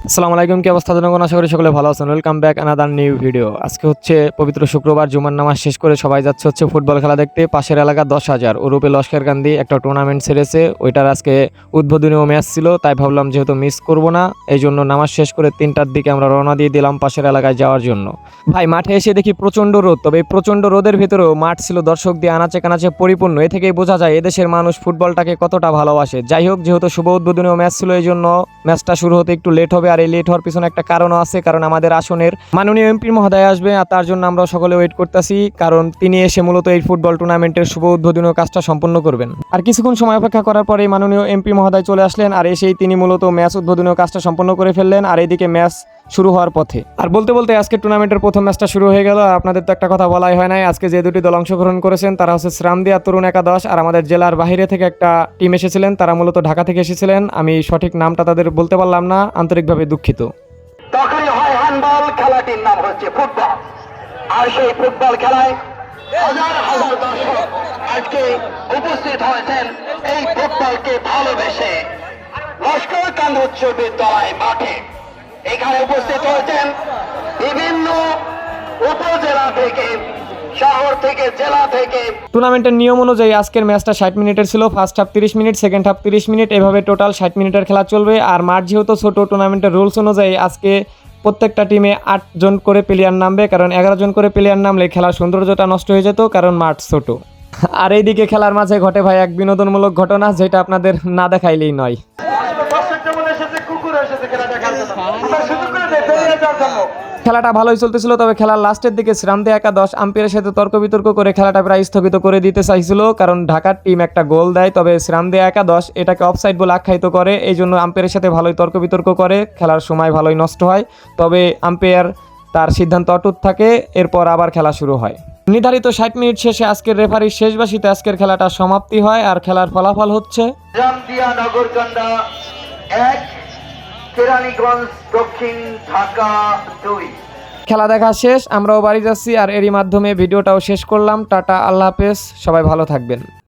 আসসালামু আলাইকুম, কি অবস্থা জনগণ? আশা করি সকলে ভালো আছেন। Welcome back another new video. আজকে হচ্ছে পবিত্র শুক্রবার, জুমার নামাজ শেষ করে সবাই যাচ্ছে হচ্ছে ফুটবল খেলা দেখতে। পাশের এলাকা 10,000 ওরূপে লস্করকান্দি একটা টুর্নামেন্ট ছেড়েছে, ওইটার আজকে উদ্বোধনীয় ম্যাচ ছিল, তাই ভাবলাম যেহেতু মিস করব না, এই জন্য নামাজ শেষ করে 3টার দিকে আমরা রওনা দিয়ে দিলাম পাশের এলাকায় যাওয়ার জন্য। ভাই মাঠে এসে দেখি প্রচণ্ড রোদ, তবে এই প্রচণ্ড রোদের ভিতরেও মাঠ ছিল দর্শক দিয়ে আনাচে কানাচে পরিপূর্ণ। এ থেকেই বোঝা যায় এদেশের মানুষ ফুটবলটাকে কতটা ভালোবাসে। যাই হোক, যেহেতু শুভ উদ্বোধনীয় ম্যাচ ছিল, এই জন্য ম্যাচটা শুরু হতে একটু লেট হবে, আর এই লেট হওয়ার পিছনে একটা কারণও আছে, কারণ আমাদের আসনের মাননীয় এমপি মহোদয় আসবে, আর তার জন্য আমরা সকলে ওয়েট করতেছি, কারণ তিনি এসে মূলত এই ফুটবল টুর্নামেন্টের শুভ উদ্বোধনীয় কাজটা সম্পন্ন করবেন। আর কিছুক্ষণ সময় অপেক্ষা করার পরে মাননীয় এমপি মহোদয় চলে আসলেন, আর এসেই তিনি মূলত ম্যাচ উদ্বোধনীয় কাজটা সম্পন্ন করে ফেললেন। আর এইদিকে ম্যাচ শুরু হওয়ার পথে, আর বলতে বলতে আজকে টুর্নামেন্টের প্রথম ম্যাচটা শুরু হয়ে গেল। আর আপনাদের তো একটা কথা বলাই হয় নাই, আজকে যে দুটি দল অংশগ্রহণ করেছেন তারা হচ্ছে শ্রামদিয়া তরুণ একাদশ, আর আমাদের জেলার বাইরে থেকে একটা টিম এসেছিলেন, তারা মূলত ঢাকা থেকে এসেছিলেন। আমি সঠিক নামটা তাদের বলতে পারলাম না, আন্তরিকভাবে দুঃখিত। তখনই হয় হ্যান্ডবল, খেলাটির নাম হচ্ছে ফুটবল। আর সেই ফুটবল খেলায় হাজার হাজার দর্শক আজকে উপস্থিত হয়েছেন এই ফুটবলকে ভালোবেসে লস্করকান্দি উচ্চ বিদ্যালয় মাঠে। এখানে উপস্থিত হয়েছেন বিভিন্ন উপজেলা থেকে, শহর থেকে, জেলা থেকে। টুর্নামেন্টের নিয়ম অনুযায়ী আজকের ম্যাচটা 60 মিনিটের ছিল। First half 30 minute, second half 30 minute, এভাবে টোটাল 60 মিনিটের খেলা চলবে। আর মাঠ যেহেতু ছোট, টুর্নামেন্টের রুলস অনুযায়ী আজকে প্রত্যেকটা টিমে 8 জন করে প্লেয়ার নামবে, কারণ 11 জন করে প্লেয়ার নামলে খেলার সৌন্দর্যটা নষ্ট হয়ে যেত, কারণ মাঠ ছোট। আর এইদিকে খেলার মাঝে ঘটে ভাই এক বিনোদনমূলক ঘটনা, যেটা আপনাদের না দেখাইলেই নয়। খেলাটা ভালোই চলতেছিল, তবে খেলার লাস্টের দিকে শ্রামদিয়া একাদশ আম্পায়ারের সাথে তর্ক বিতর্ক করে খেলাটা প্রায় স্থগিত করে দিতে চাইছিল, কারণ ঢাকার টিম একটা গোল দেয়, তবে শ্রামদিয়া একাদশ এটাকে অফসাইড বলে আখ্যায়িত করে। এই জন্য আম্পায়ারের সাথে ভালোই তর্ক বিতর্ক করে, খেলার সময় ভালোই নষ্ট হয়। তবে আম্পায়ার তার সিদ্ধান্ত অটুট থাকে, এরপর আবার খেলা শুরু হয়। নির্ধারিত 60 মিনিট শেষে আজকের রেফারির শেষ বাঁশিতে আজকের খেলাটা সমাপ্তি হয়। আর খেলার ফলাফল হচ্ছে শ্রামদিয়া নগরকান্দা 1, কেরানীগঞ্জ দক্ষিণ ঢাকা 2। খেলা দেখা শেষ, আমরাও বাড়ি যাচ্ছি, আর এরই মাধ্যমে ভিডিওটাও শেষ করলাম। টাটা, আল্লাহ হাফেজ, সবাই ভালো থাকবেন।